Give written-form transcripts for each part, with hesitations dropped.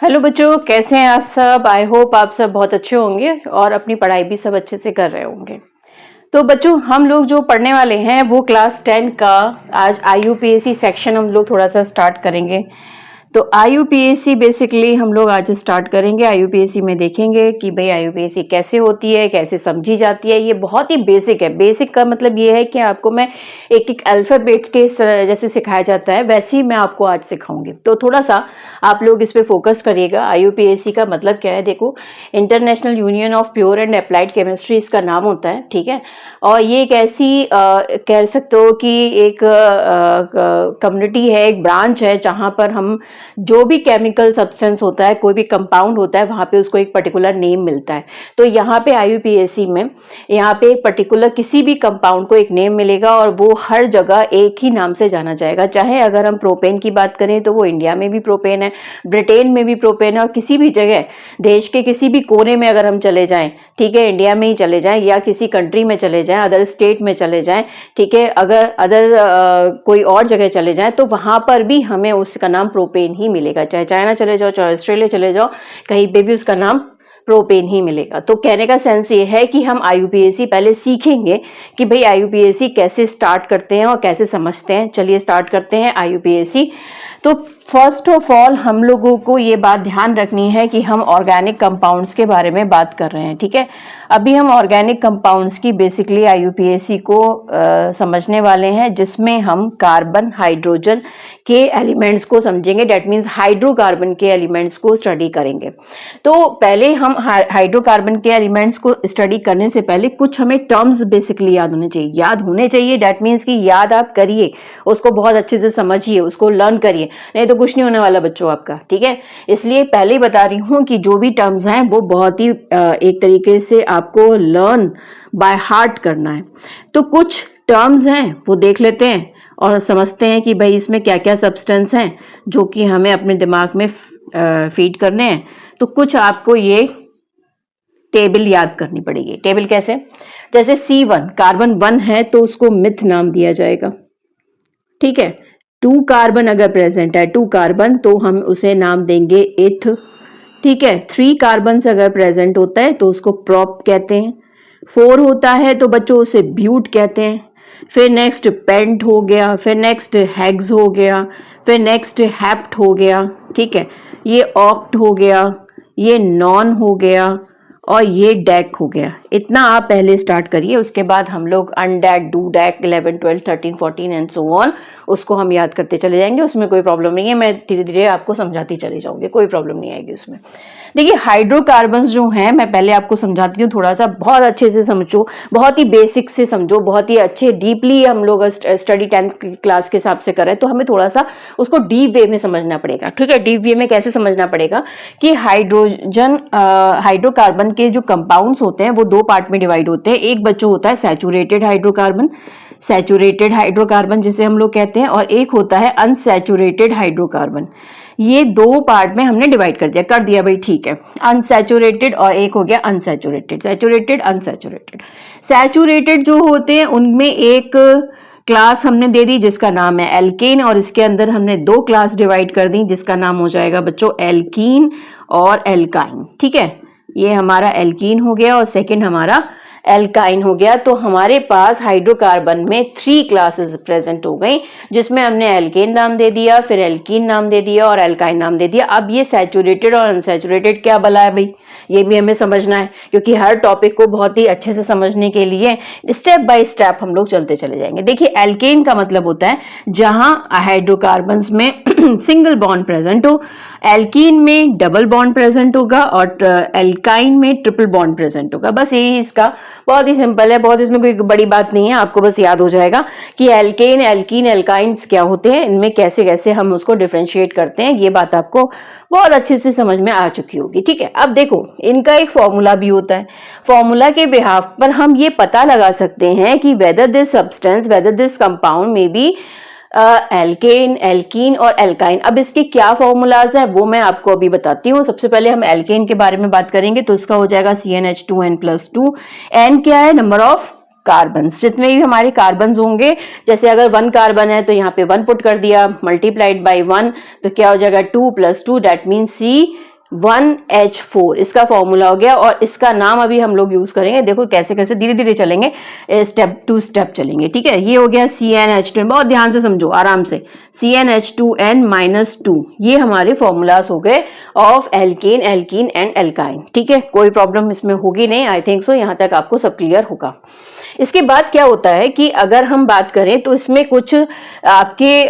Hello बच्चों, कैसे हैं आप सब। आई होप आप सब बहुत अच्छे होंगे और अपनी पढ़ाई भी सब अच्छे से कर रहे होंगे। तो बच्चों, हम लोग जो पढ़ने वाले हैं वो क्लास 10 का आज IUPAC सेक्शन हम लोग थोड़ा सा स्टार्ट करेंगे। तो IUPAC बेसिकली हम लोग आज स्टार्ट करेंगे। IUPAC में देखेंगे कि भाई IUPAC कैसे होती है, कैसे समझी जाती है। ये बहुत ही बेसिक है। बेसिक का मतलब ये है कि आपको मैं एक एक अल्फ़ाबेट के जैसे सिखाया जाता है वैसे ही मैं आपको आज सिखाऊंगी। तो थोड़ा सा आप लोग इस पे फोकस करिएगा। IUPAC का मतलब क्या है, देखो, international union of pure and applied chemistry इसका नाम होता है, ठीक है। और ये एक ऐसी कह सकते हो कि एक कम्युनिटी है, एक ब्रांच है जहाँ पर हम जो भी केमिकल सब्सटेंस होता है, कोई भी कंपाउंड होता है, वहाँ पे उसको एक पर्टिकुलर नेम मिलता है। तो यहाँ पे IUPAC में यहाँ पे एक पर्टिकुलर किसी भी कंपाउंड को एक नेम मिलेगा और वो हर जगह एक ही नाम से जाना जाएगा। चाहे अगर हम प्रोपेन की बात करें तो वो इंडिया में भी प्रोपेन है, ब्रिटेन में भी प्रोपेन है, और किसी भी जगह देश के किसी भी कोने में अगर हम चले जाएं, ठीक है, इंडिया में ही चले जाएं या किसी कंट्री में चले जाएं, अदर स्टेट में चले जाएं, ठीक है, अगर अदर कोई और जगह चले जाएं तो वहां पर भी हमें उसका नाम प्रोपेन ही मिलेगा। चाहे चाइना चले जाओ, चाहे ऑस्ट्रेलिया चले जाओ, कहीं पे भी उसका नाम प्रोपेन ही मिलेगा। तो कहने का सेंस ये है कि हम IUPAC पहले सीखेंगे कि भाई IUPAC कैसे स्टार्ट करते हैं और कैसे समझते हैं। चलिए स्टार्ट करते हैं IUPAC। तो फर्स्ट ऑफ ऑल हम लोगों को ये बात ध्यान रखनी है कि हम ऑर्गेनिक कंपाउंड्स के बारे में बात कर रहे हैं, ठीक है। अभी हम ऑर्गेनिक कंपाउंड्स की बेसिकली IUPAC को समझने वाले हैं, जिसमें हम कार्बन हाइड्रोजन के एलिमेंट्स को समझेंगे। डेट मीन्स हाइड्रोकार्बन के एलिमेंट्स को स्टडी करेंगे। तो पहले हम हाइड्रोकार्बन के एलिमेंट्स को स्टडी करने से पहले कुछ हमें टर्म्स बेसिकली याद होने चाहिए। डेट मीन्स कि याद आप करिए, उसको बहुत अच्छे से समझिए, उसको लर्न करिए, नहीं तो कुछ नहीं होने वाला बच्चों आपका, ठीक है। इसलिए पहले ही बता रही हूँ कि जो भी टर्म्स हैं वो बहुत ही एक तरीके से आपको लर्न बाय हार्ट करना है। तो कुछ टर्म्स हैं वो देख लेते हैं और समझते हैं कि भाई इसमें क्या क्या सब्सटेंस हैं जो कि हमें अपने दिमाग में फीड करने हैं। तो कुछ आपको ये टेबल याद करनी पड़ेगी। टेबल कैसे, जैसे C1 कार्बन 1 है तो उसको मिथ नाम दिया जाएगा, ठीक है। 2 कार्बन अगर प्रेजेंट है, 2 कार्बन, तो हम उसे नाम देंगे इथ, ठीक है। 3 कार्बन अगर प्रेजेंट होता है तो उसको प्रोप कहते हैं। 4 होता है तो बच्चों उसे ब्यूट कहते हैं। फिर नेक्स्ट पेंट हो गया, फिर नेक्स्ट हेक्स हो गया, फिर नेक्स्ट हेप्ट हो गया, ठीक है। ये ऑक्ट हो गया, ये नॉन हो गया और ये डैक हो गया। इतना आप पहले स्टार्ट करिए, उसके बाद हम लोग अनडैक, डू डैक, 11, 12, 13, 14 एंड सो ऑन, उसको हम याद करते चले जाएंगे। उसमें कोई प्रॉब्लम नहीं है, मैं धीरे धीरे आपको समझाती चली जाऊंगी, कोई प्रॉब्लम नहीं आएगी उसमें। देखिए हाइड्रोकार्बन्स जो हैं, मैं पहले आपको समझाती हूँ, थोड़ा सा बहुत अच्छे से समझो, बहुत ही बेसिक से समझो, बहुत ही अच्छे डीपली हम लोग स्टडी 10th क्लास के हिसाब से करें तो हमें थोड़ा सा उसको डीप वे में समझना पड़ेगा, ठीक है। डीप वे में कैसे समझना पड़ेगा कि हाइड्रोकार्बन के जो कंपाउंड्स होते हैं वो 2 पार्ट में डिवाइड होते हैं। एक बच्चों होता है सैचुरेटेड हाइड्रोकार्बन जिसे हम लोग कहते हैं, और एक होता है अनसैचुरेटेड हाइड्रोकार्बन। ये 2 पार्ट में हमने डिवाइड कर दिया भाई, ठीक है। अनसैचुरेटेड और एक हो गया अनसैचुरेटेड, सैचुरेटेड अनसैचुरेटेड। सैचुरेटेड जो होते हैं उनमें एक क्लास हमने दे दी जिसका नाम है एल्केन, और इसके अंदर हमने 2 क्लास डिवाइड कर दी जिसका नाम हो जाएगा बच्चों एल्कीन और एल्काइन, ठीक है। ये हमारा एल्कीन हो गया और सेकंड हमारा एल्काइन हो गया। तो हमारे पास हाइड्रोकार्बन में 3 क्लासेस प्रेजेंट हो गई, जिसमें हमने एल्केन नाम दे दिया, फिर एल्कीन नाम दे दिया और एल्काइन नाम दे दिया। अब ये सैचुरेटेड और अनसैचुरेटेड क्या भला है भाई, ये भी हमें समझना है, क्योंकि हर टॉपिक को बहुत ही अच्छे से समझने के लिए स्टेप बाय स्टेप हम लोग चलते चले जाएंगे। देखिए एल्केन का मतलब होता है जहां हाइड्रोकार्बन्स में सिंगल बॉन्ड प्रेजेंट हो, एल्कीन में डबल बॉन्ड प्रेजेंट होगा और एल्काइन में ट्रिपल बॉन्ड प्रेजेंट होगा। बस यही इसका बहुत ही सिंपल है, बहुत इसमें कोई बड़ी बात नहीं है, आपको बस याद हो जाएगा कि एल्केन, एल्कीन, एल्काइंस क्या होते हैं, इनमें कैसे कैसे हम उसको डिफरेंशिएट करते हैं। ये बात आपको बहुत अच्छे से समझ में आ चुकी होगी, ठीक है। अब देखो इनका एक फॉर्मूला भी होता है, फॉर्मूला के बिहाफ पर हम ये पता लगा सकते हैं कि वेदर दिस कंपाउंड में बी एल्केन, एल्कीन और एल्काइन। अब इसके क्या फॉर्मूलाज है वो मैं आपको अभी बताती हूँ। सबसे पहले हम एल्केन के बारे में बात करेंगे तो इसका हो जाएगा CnH2n+2। n क्या है, नंबर ऑफ कार्बन, जितने भी हमारे कार्बन होंगे, जैसे अगर 1 कार्बन है तो यहाँ पे 1 पुट कर दिया, मल्टीप्लाइड बाई 1 तो क्या हो जाएगा 2 + 2, दैट मीन 1H4 इसका फॉर्मूला हो गया। और इसका नाम अभी हम लोग यूज करेंगे, देखो कैसे कैसे धीरे धीरे चलेंगे, स्टेप टू स्टेप चलेंगे, ठीक है। ये हो गया CnH2, बहुत ध्यान से समझो आराम से, CnH2n-2, ये हमारे फॉर्मूलाज हो गए of alkene, alkene and alkyne, ठीक है। कोई प्रॉब्लम इसमें होगी नहीं, आई थिंक सो, यहाँ तक आपको सब क्लियर होगा। इसके बाद क्या होता है कि अगर हम बात करें तो इसमें कुछ आपके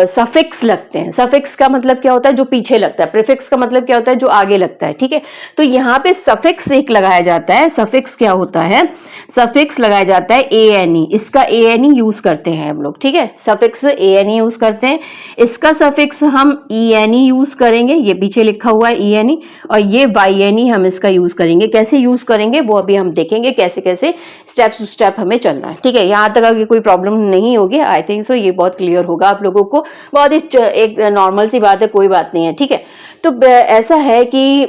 सफिक्स लगते हैं। सफिक्स का मतलब क्या होता है, जो पीछे लगता है। प्रीफिक्स का मतलब क्या होता है, जो आगे लगता है, ठीक है। तो यहाँ पे सफिक्स एक लगाया जाता है। सफिक्स क्या होता है, सफिक्स लगाया जाता है ANE, इसका ANE यूज करते हैं हम लोग, ठीक है। सफिक्स ANE यूज करते हैं, इसका सफिक्स हम ENE यूज करेंगे, ये पीछे लिखा हुआ है ENE, और ये YNE हम इसका यूज करेंगे। कैसे यूज करेंगे वो अभी हम देखेंगे, कैसे कैसे स्टेप टू स्टेप हमें चलना है, ठीक है। यहाँ तक अगर कोई प्रॉब्लम नहीं होगी, आई थिंक सो ये बहुत क्लियर होगा आप लोगों को। बहुत ही एक नॉर्मल सी बात है, कोई बात नहीं है, ठीक है। तो ऐसा है कि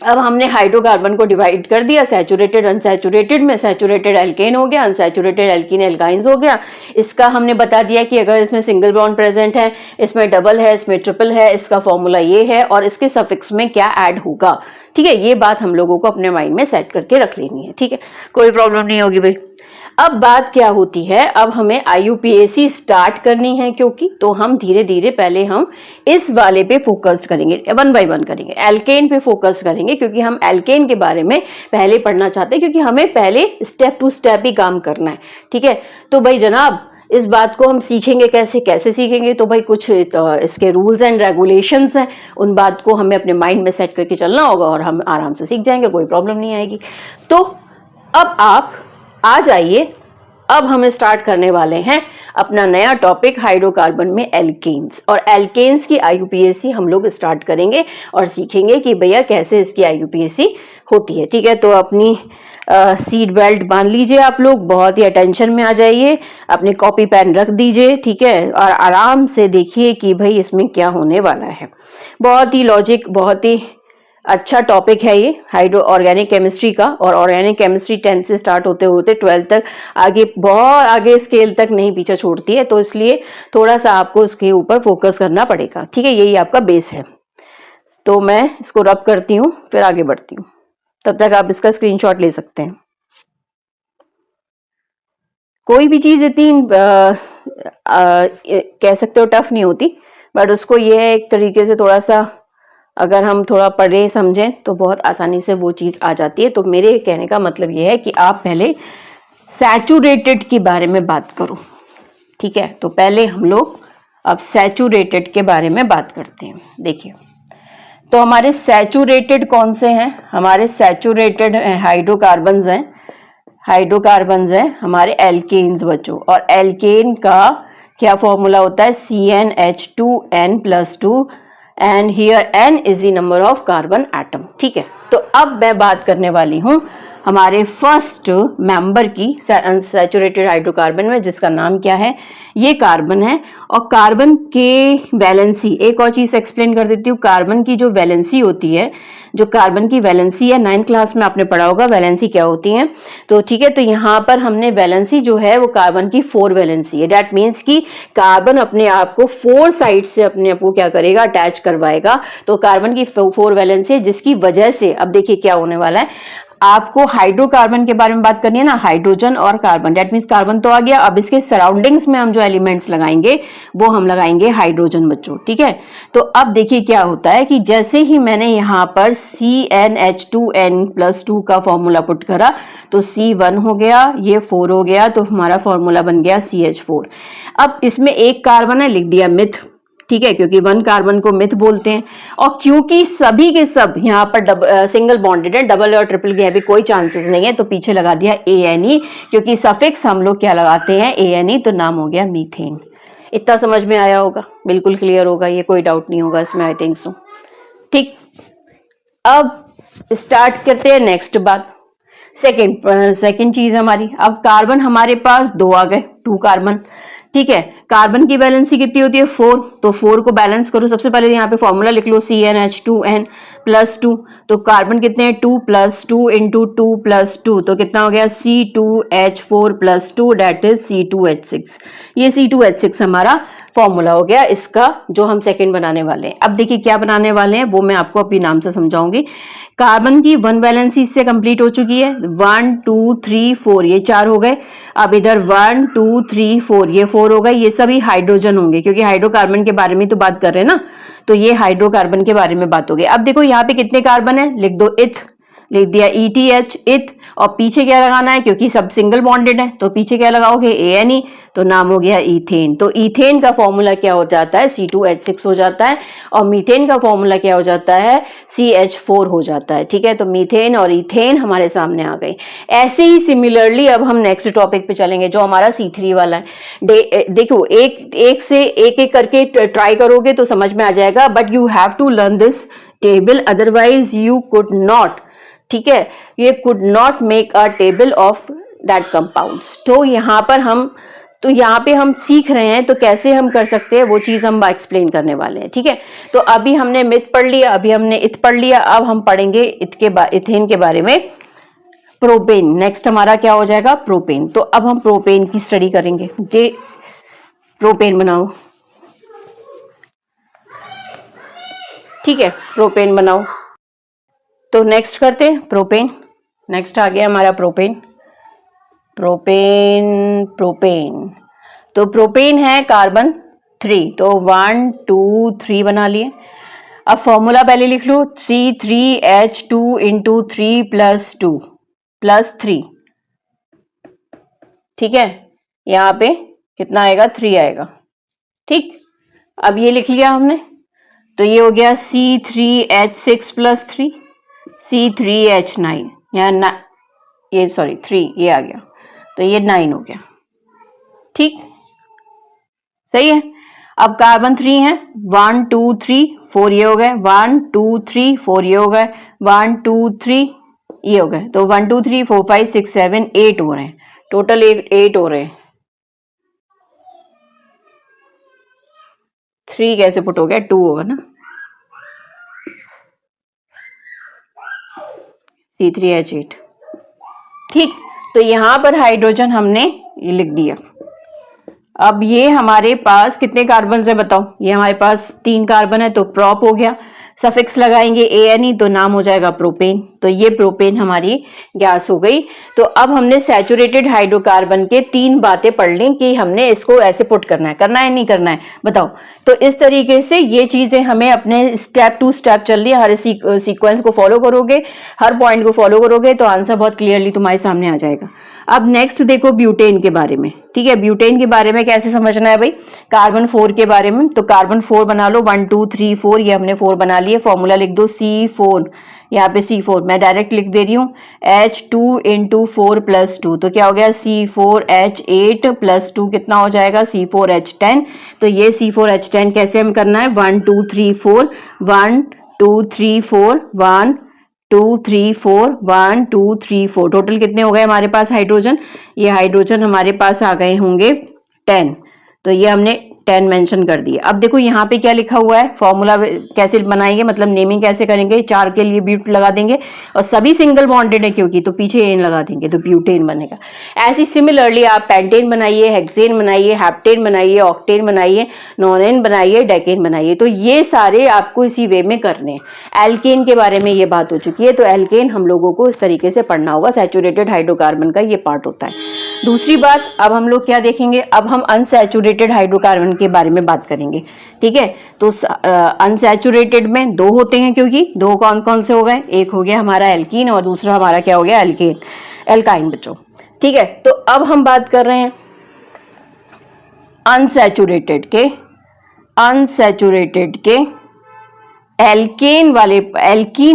अब हमने हाइड्रोकार्बन को डिवाइड कर दिया सैचुरेटेड अनसैचुरेटेड में। सैचुरेटेड एल्केन हो गया, अनसैचुरेटेड एल्कीन एल्काइंस हो गया। इसका हमने बता दिया कि अगर इसमें सिंगल बॉन्ड प्रेजेंट है, इसमें डबल है, इसमें ट्रिपल है, इसका फॉर्मूला ये है और इसके सफिक्स में क्या ऐड होगा, ठीक है। ये बात हम लोगों को अपने माइंड में सेट करके रख लेनी है, ठीक है। कोई प्रॉब्लम नहीं होगी भाई। अब बात क्या होती है, अब हमें IUPAC स्टार्ट करनी है, क्योंकि तो हम धीरे धीरे पहले हम इस वाले पे फोकस करेंगे, 1 बाय 1 करेंगे। एल्केन पे फोकस करेंगे क्योंकि हम एल्केन के बारे में पहले पढ़ना चाहते हैं, क्योंकि हमें पहले स्टेप टू स्टेप ही काम करना है, ठीक है। तो भाई जनाब, इस बात को हम सीखेंगे कैसे, कैसे सीखेंगे, तो भाई कुछ इसके रूल्स एंड रेगुलेशंस हैं, उन बात को हमें अपने माइंड में सेट करके चलना होगा और हम आराम से सीख जाएंगे, कोई प्रॉब्लम नहीं आएगी। तो अब आप आ जाइए, अब हम स्टार्ट करने वाले हैं अपना नया टॉपिक हाइड्रोकार्बन में एल्केन्स। और एल्केन्स की IUPAC हम लोग स्टार्ट करेंगे और सीखेंगे कि भैया कैसे इसकी IUPAC होती है, ठीक है। तो अपनी सीट बेल्ट बांध लीजिए आप लोग, बहुत ही अटेंशन में आ जाइए, अपने कॉपी पेन रख दीजिए, ठीक है, और आराम से देखिए कि भाई इसमें क्या होने वाला है। बहुत ही लॉजिक, बहुत ही अच्छा टॉपिक है ये हाइड्रो ऑर्गेनिक केमिस्ट्री का। और ऑर्गेनिक केमिस्ट्री 10th से स्टार्ट होते होते 12th तक आगे, बहुत आगे स्केल तक नहीं पीछे छोड़ती है, तो इसलिए थोड़ा सा आपको इसके ऊपर फोकस करना पड़ेगा, ठीक है। यही आपका बेस है। तो मैं इसको रब करती हूँ, फिर आगे बढ़ती हूँ, तब तक आप इसका स्क्रीनशॉट ले सकते हैं। कोई भी चीज इतनी कह सकते हो टफ नहीं होती, बट उसको ये है एक तरीके से थोड़ा सा अगर हम थोड़ा पढ़े समझें तो बहुत आसानी से वो चीज़ आ जाती है। तो मेरे कहने का मतलब ये है कि आप पहले सैचुरेटेड के बारे में बात करो, ठीक है। तो पहले हम लोग अब सैचुरेटेड के बारे में बात करते हैं। देखिए, तो हमारे सैचुरेटेड कौन से हैं, हमारे सैचुरेटेड हाइड्रोकार्बन्स हैं, हाइड्रोकार्बन्स हैं हमारे एल्केन्स बच्चों। और एल्केन का क्या फॉर्मूला होता है, CnH2n+2 and here n is the number of carbon atom, ठीक है। तो अब मैं बात करने वाली हूं हमारे फर्स्ट मेंबर की सैचुरेटेड हाइड्रोकार्बन में, जिसका नाम क्या है, ये कार्बन है। और कार्बन के वैलेंसी, एक और चीज एक्सप्लेन कर देती हूँ, कार्बन की जो वैलेंसी होती है, जो कार्बन की वैलेंसी है, 9th क्लास में आपने पढ़ा होगा वैलेंसी क्या होती है, तो ठीक है। तो यहाँ पर हमने वैलेंसी जो है वो कार्बन की 4 वैलेंसी है। दैट मीन्स कि कार्बन अपने आप को 4 साइड से अपने आप को क्या करेगा, अटैच करवाएगा। तो कार्बन की 4 वैलेंसी है, जिसकी वजह से अब देखिए क्या होने वाला है। आपको हाइड्रोकार्बन के बारे में बात करनी है ना, हाइड्रोजन और कार्बन, दैट मीन्स कार्बन तो आ गया, अब इसके सराउंडिंग्स में हम जो एलिमेंट्स लगाएंगे वो हम लगाएंगे हाइड्रोजन बच्चों, ठीक है। तो अब देखिए क्या होता है कि जैसे ही मैंने यहाँ पर CnH2n+2 का फॉर्मूला पुट करा तो C1 हो गया, ये 4 हो गया, तो हमारा फॉर्मूला बन गया CH4। अब इसमें एक कार्बन है, लिख दिया मिथ, ठीक है, क्योंकि 1 कार्बन को मिथ बोलते हैं। और क्योंकि सभी के सब यहाँ पर सिंगल बॉन्डेड है, डबल और ट्रिपल के अभी कोई चांसेस नहीं है, तो पीछे लगा दिया ANE, क्योंकि सफिक्स हम लोग क्या लगाते हैं, ANE, तो नाम हो गया मीथेन। इतना समझ में आया होगा, बिल्कुल क्लियर होगा, ये कोई डाउट नहीं होगा इसमें, आई थिंक सो, ठीक। अब स्टार्ट करते हैं नेक्स्ट बात, सेकेंड चीज हमारी। अब कार्बन हमारे पास 2 आ गए, 2 कार्बन, ठीक है। कार्बन की वैलेंसी कितनी होती है 4, तो 4 को बैलेंस करो। सबसे पहले यहाँ पे फॉर्मूला लिख लो CnH2n + 2, तो कार्बन कितने हैं 2 + 2 × 2 + 2, तो कितना हो गया C2H4 + 2 दैट इज C2H6। ये C2H6 हमारा फॉर्मूला हो गया इसका जो हम सेकंड बनाने वाले हैं। अब देखिए क्या बनाने वाले हैं वो मैं आपको अपने नाम से समझाऊंगी। कार्बन की 1 वैलेंसी इससे कंप्लीट हो चुकी है, 1 2 3 4 ये 4 हो गए। अब इधर 1 2 3 4 ये 4 हो गए। ये सभी हाइड्रोजन होंगे क्योंकि हाइड्रोकार्बन के बारे में तो बात कर रहे हैं ना, तो ये हाइड्रोकार्बन के बारे में बात हो गई। अब देखो यहाँ पे कितने कार्बन है, लिख दो इथ, लिख दिया ETH इथ, और पीछे क्या लगाना है क्योंकि सब सिंगल बॉन्डेड है तो पीछे क्या लगाओगे ANE, तो नाम हो गया ईथेन। तो ईथेन का फॉर्मूला क्या हो जाता है C2H6 हो जाता है, और मीथेन का फॉर्मूला क्या हो जाता है CH4 हो जाता है। ठीक है, तो मीथेन और ईथेन हमारे सामने आ गई। ऐसे ही सिमिलरली अब हम नेक्स्ट टॉपिक पे चलेंगे जो हमारा C3 वाला है। देखो एक से एक करके ट्राई करोगे तो समझ में आ जाएगा, but you have to learn this table, otherwise you could not, ठीक है, ये could not make a table of that compounds. तो यहाँ पे हम सीख रहे हैं तो कैसे हम कर सकते हैं वो चीज हम एक्सप्लेन करने वाले हैं। ठीक है, तो अभी हमने मिथ पढ़ लिया, अभी हमने इथ पढ़ लिया, अब हम पढ़ेंगे इथेन के बारे में, प्रोपेन। नेक्स्ट हमारा क्या हो जाएगा प्रोपेन। तो अब हम प्रोपेन की स्टडी करेंगे। ये प्रोपेन बनाओ, ठीक है, प्रोपेन बनाओ। तो नेक्स्ट करते हैं प्रोपेन। नेक्स्ट आ गया हमारा प्रोपेन। प्रोपेन तो प्रोपेन है कार्बन 3, तो 1 2 3 बना लिए। अब फॉर्मूला पहले लिख लो C3H2 × 3 + 2 + 3, ठीक है, यहाँ पे कितना आएगा 3 आएगा। ठीक, अब ये लिख लिया हमने, तो ये हो गया C3H6 + 3 C3H9, यहाँ ये सॉरी 3 ये आ गया, तो ये 9 हो गया। ठीक, सही है। अब कार्बन 3 है, 1 2 3 4 ये हो गए, 1 2 3 4 ये हो गए, 1 2 3 ये हो गए, तो 1 2 3 4 5 6 7 8 हो रहे हैं, टोटल 8 हो रहे हैं। 3 कैसे पुट हो गया, 2 होगा ना, C3H8। ठीक, तो यहां पर हाइड्रोजन हमने ये लिख दिया। अब ये हमारे पास कितने कार्बन है बताओ, ये हमारे पास 3 कार्बन है, तो प्रोप हो गया, सफिक्स लगाएंगे ANE तो नाम हो जाएगा प्रोपेन। तो ये प्रोपेन हमारी गैस हो गई। तो अब हमने सैचुरेटेड हाइड्रोकार्बन के 3 बातें पढ़ ली कि हमने इसको ऐसे पुट करना है नहीं करना है, बताओ। तो इस तरीके से ये चीजें हमें अपने स्टेप टू स्टेप चल रही है, हर सीक्वेंस को फॉलो करोगे, हर पॉइंट को फॉलो करोगे तो आंसर बहुत क्लियरली तुम्हारे सामने आ जाएगा। अब नेक्स्ट देखो ब्यूटेन के बारे में। ठीक है, ब्यूटेन के बारे में कैसे समझना है भाई, कार्बन 4 के बारे में। तो कार्बन 4 बना लो, 1 2 3 4, ये हमने 4 बना लिए। फॉर्मूला लिख दो C4, यहाँ पे C4 मैं डायरेक्ट लिख दे रही हूँ, H2 × 4 + 2, तो क्या हो गया C4H8 + 2 कितना हो जाएगा C4H10। तो ये C4H10 कैसे हम करना है, 1 2 3 4 1 2 3 4 1 2 3 4 1 2 3 4, टोटल कितने हो गए हमारे पास हाइड्रोजन, ये हाइड्रोजन हमारे पास आ गए होंगे 10। तो ये हमने 10 मेंशन कर दिए। अब देखो यहाँ पे क्या लिखा हुआ है, फॉर्मूला कैसे बनाएंगे, मतलब नेमिंग कैसे करेंगे, 4 के लिए ब्यूट लगा देंगे और सभी सिंगल बॉन्डेड है क्योंकि, तो पीछे एन लगा देंगे तो ब्यूटेन बनेगा। ऐसी सिमिलरली आप पेंटेन बनाइए, हेक्सेन बनाइए, हेप्टेन बनाइए, ऑक्टेन बनाइए, नोनेन बनाइए, डेकेन बनाइए, तो ये सारे आपको इसी वे में करने हैं। एल्केन के बारे में ये बात हो चुकी है, तो एल्केन हम लोगों को इस तरीके से पढ़ना होगा, सैचुरेटेड हाइड्रोकार्बन का ये पार्ट होता है। दूसरी बात, अब हम लोग क्या देखेंगे, अब हम अनसैचुरेटेड हाइड्रोकार्बन के बारे में बात करेंगे। ठीक है, तो अनसैचुरेटेड में 2 होते हैं, क्योंकि 2 कौन कौन से हो गए, एक हो गया हमारा एल्कीन और दूसरा हमारा क्या हो गया एल्काइन बच्चों। ठीक है, तो अब हम बात कर रहे हैं अनसैचुरेटेड के एल्कीन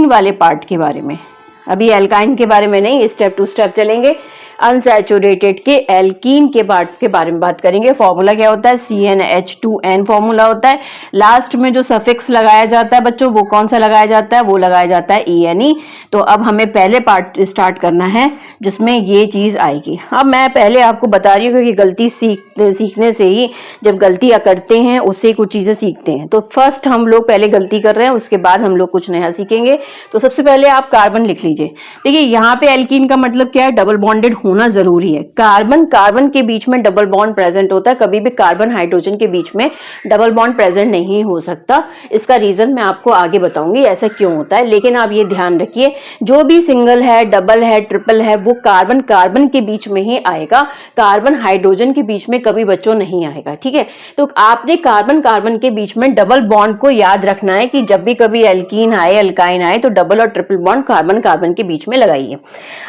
वाले पार्ट के बारे में। अभी एल्काइन के बारे में नहीं, स्टेप टू स्टेप चलेंगे। अनसैचुरेटेड के एल्कीन के बारे में बात करेंगे। फॉर्मूला क्या होता है, CnH2n फॉर्मूला होता है। लास्ट में जो सफिक्स लगाया जाता है बच्चों, वो कौन सा लगाया जाता है, वो लगाया जाता है ENE। तो अब हमें पहले पार्ट स्टार्ट करना है जिसमें ये चीज आएगी। अब मैं पहले आपको बता रही हूँ कि गलती सीखने से ही, जब गलतियां करते हैं उससे कुछ चीजें सीखते हैं। तो फर्स्ट हम लोग पहले गलती कर रहे हैं, उसके बाद हम लोग कुछ नया सीखेंगे। तो सबसे पहले आप कार्बन लिख लीजिए। देखिए यहाँ पे एल्कीन का मतलब क्या है, डबल बॉन्डेड होना जरूरी है। कार्बन कार्बन के बीच में डबल बॉन्ड प्रेजेंट होता है, कभी भी कार्बन हाइड्रोजन के बीच में डबल बॉन्ड प्रेजेंट नहीं हो सकता। इसका रीजन मैं आपको आगे बताऊंगी ऐसा क्यों होता है, लेकिन आप ये ध्यान रखिए जो भी सिंगल है, डबल है, ट्रिपल है, वो कार्बन कार्बन के बीच में ही आएगा, कार्बन हाइड्रोजन के बीच में कभी बच्चों नहीं आएगा। ठीक है, तो आपने कार्बन कार्बन के बीच में डबल बॉन्ड को याद रखना है कि जब भी कभी एल्कीन आए, अल्काइन आए, तो डबल और ट्रिपल बॉन्ड कार्बन कार्बन के बीच में लगाइए।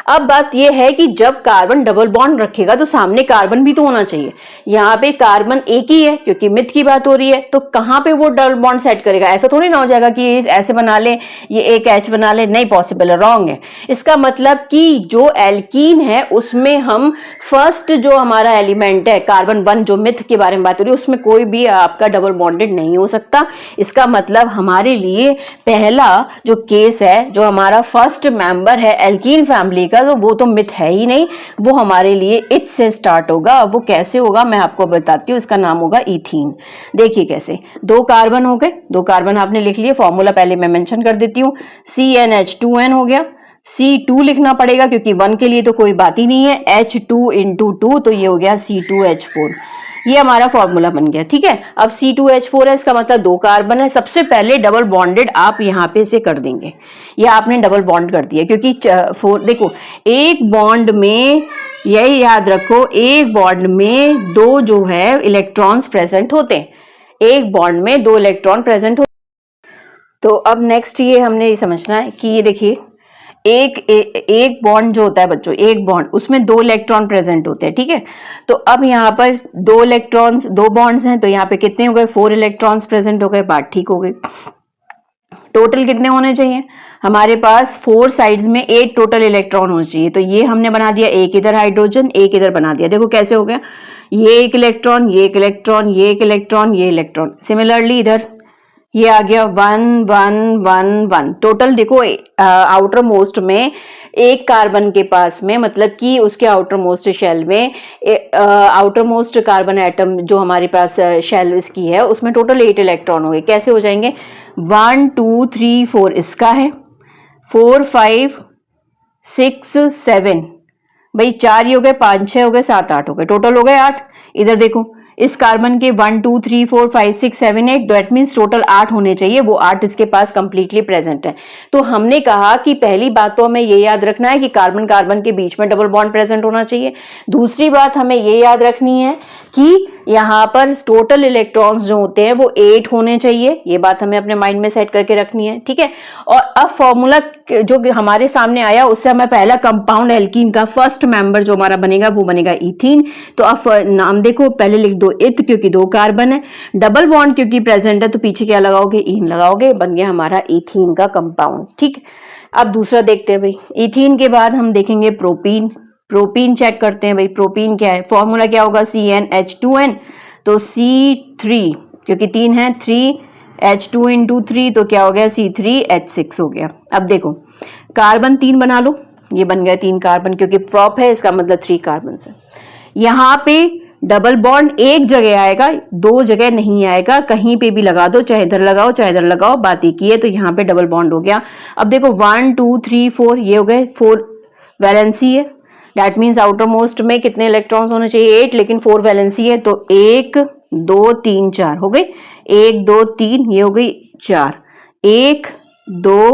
अब बात यह है कि जब कार्बन डबल बॉन्ड रखेगा तो सामने कार्बन भी तो होना चाहिए। यहाँ पे कार्बन एक ही है क्योंकि मिथ की बात हो रही है, तो कहां पे वो डबल बॉन्ड सेट करेगा? ऐसा थोड़ी ना हो जाएगा कि ऐसे बना ले, ये एक H बना ले, नहीं पॉसिबल है, रॉन्ग है। इसका मतलब कि जो एल्कीन है उसमें हम फर्स्ट जो हमारा एलिमेंट है कार्बन 1, जो मिथ के बारे में बात हो रही है, उसमें कोई भी आपका डबल बॉन्डेड नहीं हो सकता। इसका मतलब हमारे लिए पहला जो केस है, जो हमारा फर्स्ट मेंबर है एल्कीन फैमिली का, तो वो तो मिथ है ही नहीं, वो हमारे लिए इथ से स्टार्ट होगा। वो कैसे होगा मैं आपको बताती हूँ, इसका नाम होगा इथीन। देखिए कैसे, 2 कार्बन हो गए, 2 कार्बन आपने लिख लिए। फॉर्मूला पहले मैं मेंशन कर देती हूँ, CnH2n हो गया। C2 लिखना पड़ेगा क्योंकि 1 के लिए तो कोई बात ही नहीं है, H2 इंटू 2, तो ये हो गया C2H4। ये हमारा फॉर्मूला बन गया। ठीक है, अब C2H4 है, इसका मतलब 2 कार्बन है। सबसे पहले डबल बॉन्डेड आप यहाँ पे से कर देंगे, ये आपने डबल बॉन्ड कर दिया क्योंकि देखो एक बॉन्ड में, यही याद रखो, एक बॉन्ड में 2 जो है इलेक्ट्रॉन्स प्रेजेंट होते हैं, एक बॉन्ड में 2 इलेक्ट्रॉन प्रेजेंट होते हैं। तो अब नेक्स्ट ये हमने ये समझना है कि ये देखिए एक बॉन्ड जो होता है बच्चों, एक बॉन्ड उसमें 2 इलेक्ट्रॉन प्रेजेंट होते हैं। ठीक है, तो अब यहाँ पर 2 इलेक्ट्रॉन्स, 2 बॉन्ड्स हैं, तो यहाँ पे कितने हो गए, 4 इलेक्ट्रॉन्स प्रेजेंट हो गए। बात ठीक हो गई। टोटल कितने होने चाहिए हमारे पास, 4 साइड्स में 8 टोटल इलेक्ट्रॉन होने चाहिए। तो ये हमने बना दिया, एक इधर हाइड्रोजन, एक इधर बना दिया। देखो कैसे हो गया, ये एक इलेक्ट्रॉन, ये एक इलेक्ट्रॉन, ये एक इलेक्ट्रॉन, ये इलेक्ट्रॉन। सिमिलरली इधर ये आ गया 1 1 1 1। टोटल देखो आउटर मोस्ट में एक कार्बन के पास में, मतलब कि उसके आउटर मोस्ट शेल में, आउटर मोस्ट कार्बन एटम जो हमारे पास शेल इसकी है, उसमें टोटल 8 इलेक्ट्रॉन हो गए। कैसे हो जाएंगे, 1 2 3 4 इसका है, 4 5 6 7, भाई 4 ये हो गए, 5 6 हो गए, 7 8 हो गए, टोटल हो गए 8। इधर देखो इस कार्बन के 1 2 3 4 5 6 7 8, दैट मीन्स टोटल 8 होने चाहिए, वो 8 इसके पास कंप्लीटली प्रेजेंट है। तो हमने कहा कि पहली बात तो हमें ये याद रखना है कि कार्बन कार्बन के बीच में डबल बॉन्ड प्रेजेंट होना चाहिए। दूसरी बात हमें ये याद रखनी है कि यहाँ पर टोटल इलेक्ट्रॉन्स जो होते हैं वो 8 होने चाहिए, ये बात हमें अपने माइंड में सेट करके रखनी है। ठीक है, और अब फॉर्मूला जो हमारे सामने आया उससे हमें पहला कंपाउंड एल्कीन का फर्स्ट मेंबर जो हमारा बनेगा वो बनेगा इथीन। तो अब नाम देखो, पहले लिख दो इथ क्योंकि 2 कार्बन है, डबल बॉन्ड क्योंकि प्रेजेंट है तो पीछे क्या लगाओगे, ईन लगाओगे, बन गया हमारा इथीन का कंपाउंड। ठीक, अब दूसरा देखते हैं भाई, इथीन के बाद हम देखेंगे प्रोपीन। प्रोपीन चेक करते हैं भाई, प्रोपीन क्या है, फॉर्मूला क्या होगा, CnH2n। तो C3 क्योंकि 3 है, 3H2 इंटू 3, तो क्या हो गया, C3H6 हो गया। अब देखो कार्बन 3 बना लो, ये बन गया 3 कार्बन क्योंकि प्रॉप है, इसका मतलब 3 कार्बन है। यहाँ पे डबल बॉन्ड एक जगह आएगा, 2 जगह नहीं आएगा, कहीं पे भी लगा दो, चाहे इधर लगाओ चाहे इधर लगाओ, बात एक ही है। तो यहाँ पे डबल बॉन्ड हो गया। अब देखो 1 2 3 4 ये हो गए, 4 वैलेंसी है, दैट मीन्स आउटर मोस्ट में कितने इलेक्ट्रॉन्स होने चाहिए, 8, लेकिन 4 वैलेंसी है तो 1 2 3 4 हो गई, 1 2 3 ये हो गई 4, 1 2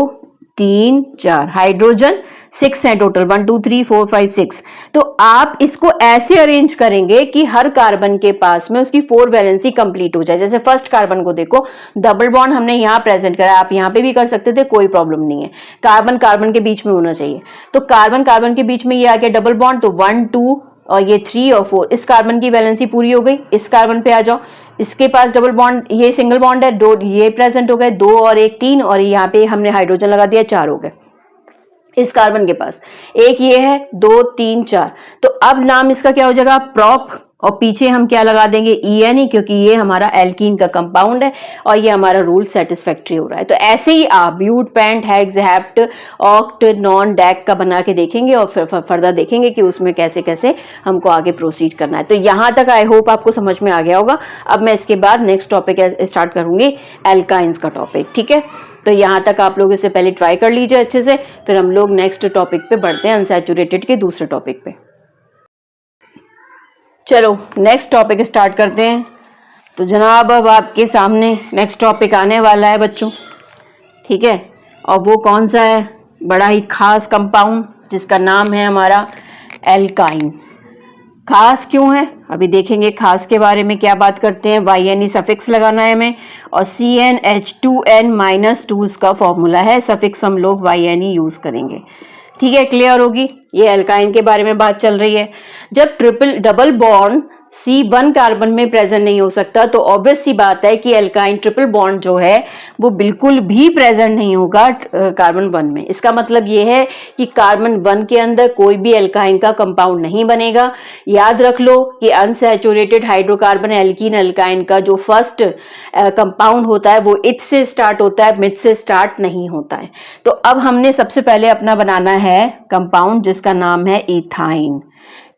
3 4, हाइड्रोजन 6 है टोटल, 1 2 3 4 5 6। तो आप इसको ऐसे अरेंज करेंगे कि हर कार्बन के पास में उसकी 4 वैलेंसी कंप्लीट हो जाए। जैसे फर्स्ट कार्बन को देखो, डबल बॉन्ड हमने यहाँ प्रेजेंट करा, आप यहाँ पे भी कर सकते थे, कोई प्रॉब्लम नहीं है, कार्बन कार्बन के बीच में होना चाहिए। तो कार्बन कार्बन के बीच में ये आ गया डबल बॉन्ड, तो 1 2 और ये 3 और 4, इस कार्बन की वैलेंसी पूरी हो गई। इस कार्बन पे आ जाओ, इसके पास डबल बॉन्ड, ये सिंगल बॉन्ड है, 2 ये प्रेजेंट हो गए, 2 और 1 3, और यहाँ पे हमने हाइड्रोजन लगा दिया, 4 हो गए। इस कार्बन के पास एक ये है, 2 3 4, तो अब नाम इसका क्या हो जाएगा, प्रोप, और पीछे हम क्या लगा देंगे, EN, क्योंकि ये हमारा एल्कीन का कंपाउंड है और ये हमारा रूल सेटिस्फैक्ट्री हो रहा है। तो ऐसे ही आप but, pent, hex, hept, oct, non, dec का बना के देखेंगे और फिर फर्दर देखेंगे कि उसमें कैसे कैसे हमको आगे प्रोसीड करना है। तो यहाँ तक आई होप आपको समझ में आ गया होगा। अब मैं इसके बाद नेक्स्ट टॉपिक स्टार्ट करूंगी, एल्काइंस का टॉपिक, ठीक है। तो यहाँ तक आप लोग इसे पहले ट्राई कर लीजिए अच्छे से, फिर हम लोग नेक्स्ट टॉपिक पे बढ़ते हैं, अनसैचुरेटेड के दूसरे टॉपिक पे। चलो नेक्स्ट टॉपिक स्टार्ट करते हैं। तो जनाब अब आपके सामने नेक्स्ट टॉपिक आने वाला है बच्चों, ठीक है, और वो कौन सा है, बड़ा ही खास कंपाउंड जिसका नाम है हमारा एल्काइन। खास क्यों है अभी देखेंगे, खास के बारे में क्या बात करते हैं। YNE सफिक्स लगाना है हमें, और CnH2n-2 इसका फॉर्मूला है, सफिक्स हम लोग YNE यूज करेंगे, ठीक है, क्लियर होगी। ये एल्काइन के बारे में बात चल रही है। जब डबल बॉन्ड C1 कार्बन में प्रेजेंट नहीं हो सकता तो ऑब्वियस सी बात है कि एल्काइन ट्रिपल बॉन्ड जो है वो बिल्कुल भी प्रेजेंट नहीं होगा कार्बन 1 में। इसका मतलब ये है कि कार्बन 1 के अंदर कोई भी एल्काइन का कंपाउंड नहीं बनेगा। याद रख लो कि अनसैचुरेटेड हाइड्रोकार्बन एल्कीन एल्काइन का जो फर्स्ट कंपाउंड होता है वो इथ से स्टार्ट होता है, मिथ से स्टार्ट नहीं होता है। तो अब हमने सबसे पहले अपना बनाना है कंपाउंड जिसका नाम है इथाइन।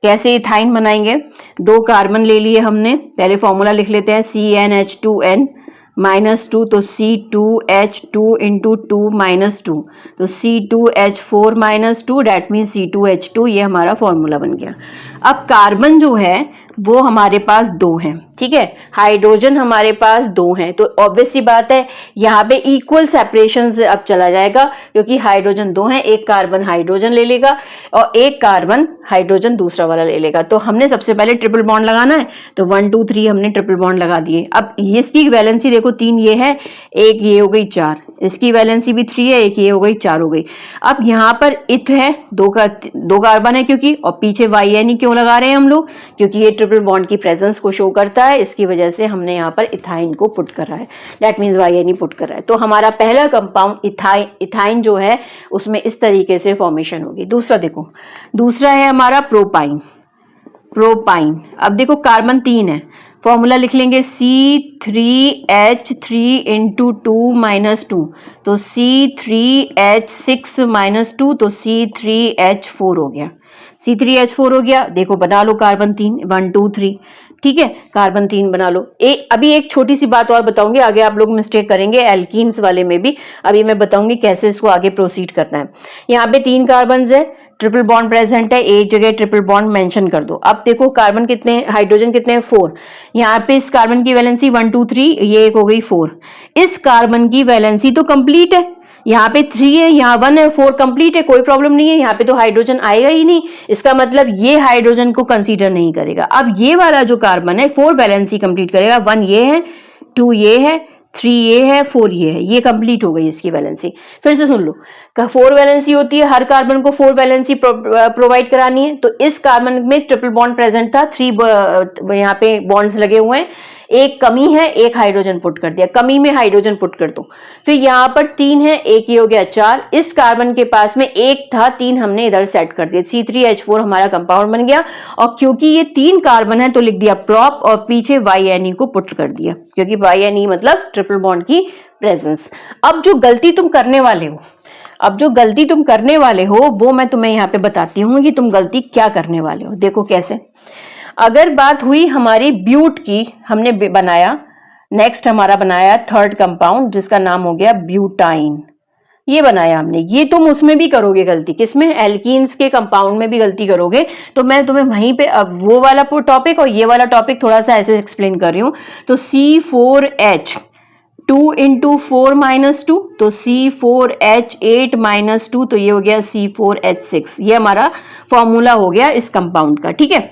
कैसे इथाइन बनाएंगे, 2 कार्बन ले लिए हमने, पहले फॉर्मूला लिख लेते हैं, CnH2n-2, तो C2H2 इंटू 2 -2, तो C2H4-2, डेट मीन C2H2, ये हमारा फॉर्मूला बन गया। अब कार्बन जो है वो हमारे पास 2 हैं, ठीक है, हाइड्रोजन हमारे पास 2 हैं, तो ऑब्वियस सी बात है यहाँ पे इक्वल सेपरेशन से अब चला जाएगा, क्योंकि हाइड्रोजन 2 हैं, एक कार्बन हाइड्रोजन ले लेगा और एक कार्बन हाइड्रोजन दूसरा वाला ले लेगा। तो हमने सबसे पहले ट्रिपल बॉन्ड लगाना है, तो 1 2 3 हमने ट्रिपल बॉन्ड लगा दिए। अब इसकी वैलेंसी देखो 3 ये है, एक ये हो गई 4, इसकी वैलेंसी भी 3 है, एक ये हो गई 4 हो गई। अब यहाँ पर इथ है, 2 कार्बन है क्योंकि, और पीछे YNE क्यों लगा रहे हैं हम लोग, क्योंकि ये ट्रिपल बॉन्ड की प्रेजेंस को शो करता है, इसकी वजह से हमने यहाँ पर इथाइन को पुट कर रहा है, दैट मीन्स YNE पुट कर रहा है। तो हमारा पहला कंपाउंड इथाइन जो है उसमें इस तरीके से फॉर्मेशन होगी। दूसरा देखो, दूसरा है हमारा प्रोपाइन। अब देखो कार्बन 3 है, फॉर्मूला लिख लेंगे C3H3 इंटू 2 -2, तो C3H6-2, तो C3H4 हो गया, C3H4 हो गया। देखो बना लो कार्बन 3, 1 2 3, ठीक है, कार्बन 3 बना लो। अभी एक छोटी सी बात और बताऊंगी, आगे आप लोग मिस्टेक करेंगे एल्कीन्स वाले में भी, अभी मैं बताऊंगी कैसे इसको आगे प्रोसीड करना है। यहाँ पे 3 कार्बन है, ट्रिपल बॉन्ड प्रेजेंट है, एक जगह ट्रिपल बॉन्ड मेंशन कर दो। अब देखो कार्बन कितने, हाइड्रोजन कितने हैं, 4। यहाँ पे इस कार्बन की वैलेंसी 1 2 3, ये एक हो गई 4। इस कार्बन की वैलेंसी तो कंप्लीट है, यहाँ पे 3 है, यहाँ 1 है, 4 कंप्लीट है, कोई प्रॉब्लम नहीं है, यहाँ पे तो हाइड्रोजन आएगा ही नहीं, इसका मतलब ये हाइड्रोजन को कंसीडर नहीं करेगा। अब ये वाला जो कार्बन है 4 वैलेंसी कंप्लीट करेगा, 1 ये है, 2 ये है, 3 ये है, 4 ये है, ये कंप्लीट हो गई इसकी वैलेंसी। फिर से सुन लो, 4 वैलेंसी होती है, हर कार्बन को 4 वैलेंसी प्रोवाइड करानी है। तो इस कार्बन में ट्रिपल बॉन्ड प्रेजेंट था, 3 यहाँ पे बॉन्ड्स लगे हुए हैं, एक कमी है, एक हाइड्रोजन पुट कर दिया, कमी में हाइड्रोजन पुट कर दो। फिर यहाँ पर 3 है, एक ये हो गया 4, इस कार्बन के पास में एक था, 3 हमने इधर सेट कर दिया, C3H4 हमारा कंपाउंड बन गया। और क्योंकि ये 3 कार्बन है तो लिख दिया प्रॉप, और पीछे YNE को पुट कर दिया, क्योंकि YNE मतलब ट्रिपल बॉन्ड की प्रेजेंस। अब जो गलती तुम करने वाले हो वो मैं तुम्हें यहाँ पे बताती हूँ कि तुम गलती क्या करने वाले हो। देखो कैसे, अगर बात हुई हमारी ब्यूट की, हमने बनाया, नेक्स्ट हमारा बनाया थर्ड कंपाउंड जिसका नाम हो गया ब्यूटाइन, ये बनाया हमने। ये तुम उसमें भी करोगे गलती, किसमें, एल्कीन्स के कंपाउंड में भी गलती करोगे। तो मैं तुम्हें वहीं पे अब वो वाला टॉपिक और ये वाला टॉपिक थोड़ा सा ऐसे एक्सप्लेन कर रही हूँ। तो C4H2 इंटू 4 -2, तो C4H8-2, तो ये हो गया C4H6, ये हमारा फॉर्मूला हो गया इस कंपाउंड का, ठीक है।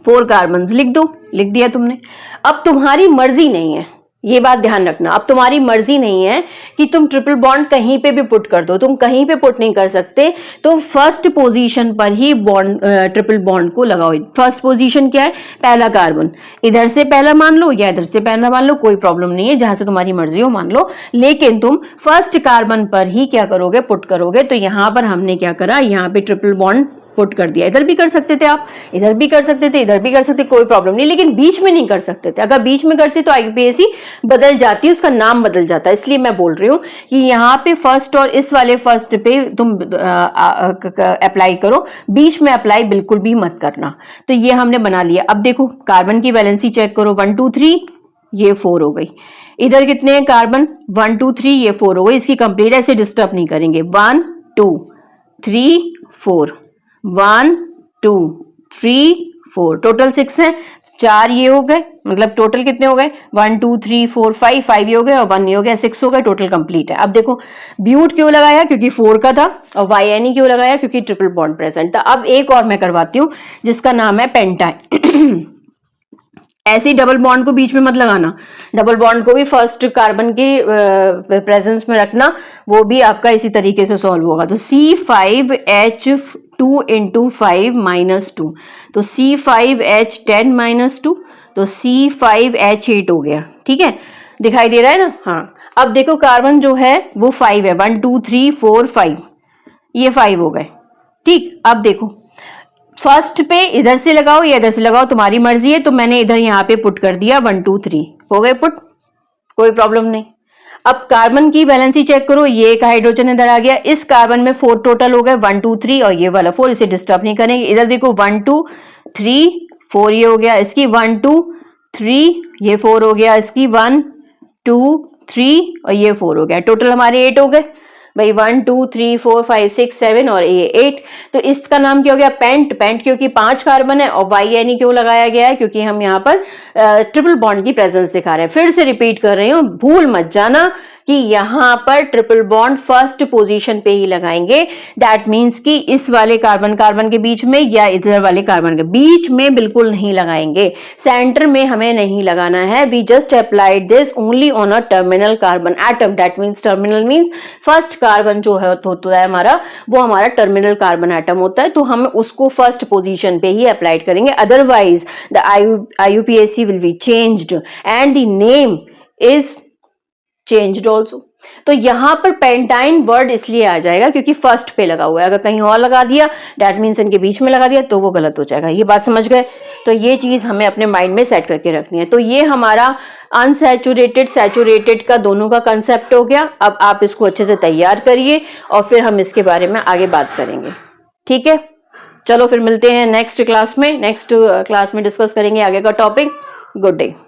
4 कार्बन लिख दो, लिख दिया तुमने। अब तुम्हारी मर्जी नहीं है, ये बात ध्यान रखना। अब तुम्हारी मर्जी नहीं है कि तुम ट्रिपल बॉन्ड कहीं पे भी पुट कर दो, तुम कहीं पे पुट नहीं कर सकते, तो फर्स्ट पोजीशन पर ही बॉन्ड ट्रिपल बॉन्ड को लगाओ। फर्स्ट पोजीशन क्या है, पहला कार्बन, इधर से पहला मान लो या इधर से पहला मान लो, कोई प्रॉब्लम नहीं है, जहां से तुम्हारी मर्जी हो मान लो, लेकिन तुम फर्स्ट कार्बन पर ही क्या करोगे, पुट करोगे। तो यहां पर हमने क्या करा, यहाँ पे ट्रिपल बॉन्ड पुट कर दिया। इधर भी कर सकते थे आप, इधर भी कर सकते थे, इधर भी कर सकते, कोई प्रॉब्लम नहीं, लेकिन बीच में नहीं कर सकते थे। अगर बीच में करते तो आईयूपीएसी बदल जाती, उसका नाम बदल जाता है। इसलिए मैं बोल रही हूँ कि यहाँ पे फर्स्ट और इस वाले फर्स्ट पे तुम अप्लाई करो, बीच में अप्लाई बिल्कुल भी मत करना। तो ये हमने बना लिया। अब देखो कार्बन की वैलेंसी चेक करो, 1 2 3, ये 4 हो गई। इधर कितने हैं कार्बन, 1 2 3, ये 4 हो गई। इसकी कंप्लीट ऐसे डिस्टर्ब नहीं करेंगे, 1 2 3 4, 1 2 3 4, टोटल 6 है, 4 ये हो गए, मतलब टोटल कितने हो गए, 1 2 3 4 5, 5 ये हो गए और 1 ये हो गया, 6 हो गए, टोटल कंप्लीट है। अब देखो ब्यूट क्यों लगाया, क्योंकि 4 का था, और YNE क्यों लगाया, क्योंकि ट्रिपल बॉन्ड प्रेजेंट था। अब एक और मैं करवाती हूँ जिसका नाम है पेंटाइन। ऐसे ही डबल बॉन्ड को बीच में मत लगाना, डबल बॉन्ड को भी फर्स्ट कार्बन के प्रेजेंस में रखना, वो भी आपका इसी तरीके से सॉल्व होगा। तो C5H2 इंटू 5 माइनस 2, तो C5H10 - 2, तो C5H8 हो गया। ठीक है, दिखाई दे रहा है ना। हाँ, अब देखो कार्बन जो है वो 5 है, 1 2 3 4 5, ये 5 हो गए। ठीक, अब देखो फर्स्ट पे इधर से लगाओ या इधर से लगाओ, तुम्हारी मर्जी है। तो मैंने इधर यहाँ पे पुट कर दिया 1 2 3, हो गए पुट, कोई प्रॉब्लम नहीं। अब कार्बन की वैलेंसी चेक करो, ये एक हाइड्रोजन इधर आ गया, इस कार्बन में 4 टोटल हो गए, 1 2 3 और ये वाला 4, इसे डिस्टर्ब नहीं करेंगे। इधर देखो 1 2 3 4 ये हो गया, इसकी 1 2 3 ये 4 हो गया, इसकी 1 2 3 और ये 4 हो गया, टोटल हमारे 8 हो गए भाई, 1 2 3 4 5 6 7 और ये 8। तो इसका नाम क्या हो गया, पेंट। पेंट क्योंकि 5 कार्बन है, और YNE क्यों लगाया गया है, क्योंकि हम यहाँ पर ट्रिपल बॉन्ड की प्रेजेंस दिखा रहे हैं। फिर से रिपीट कर रही हूँ, भूल मत जाना कि यहाँ पर ट्रिपल बॉन्ड फर्स्ट पोजीशन पे ही लगाएंगे। दैट मीन्स कि इस वाले कार्बन कार्बन के बीच में या इधर वाले कार्बन के बीच में बिल्कुल नहीं लगाएंगे, सेंटर में हमें नहीं लगाना है। We just applied this only on a terminal carbon atom. That means terminal means first carbon जो है होता है हमारा, वो हमारा टर्मिनल कार्बन एटम होता है, तो हम उसको फर्स्ट पोजीशन पे ही अप्लाइड करेंगे। Otherwise the IUPAC will be changed and the name is changed also. तो यहां पर पेंटाइन वर्ड इसलिए आ जाएगा क्योंकि फर्स्ट पे लगा हुआ है, अगर कहीं और लगा दिया दैट मीन्स इनके बीच में लगा दिया तो वो गलत हो जाएगा। ये बात समझ गए? तो ये चीज हमें अपने माइंड में सेट करके रखनी है। तो ये हमारा अनसैचुरेटेड सैचुरेटेड का दोनों का कंसेप्ट हो गया। अब आप इसको अच्छे से तैयार करिए और फिर हम इसके बारे में आगे बात करेंगे। ठीक है, चलो फिर मिलते हैं नेक्स्ट क्लास में। नेक्स्ट क्लास में डिस्कस करेंगे आगे का टॉपिक। Good day.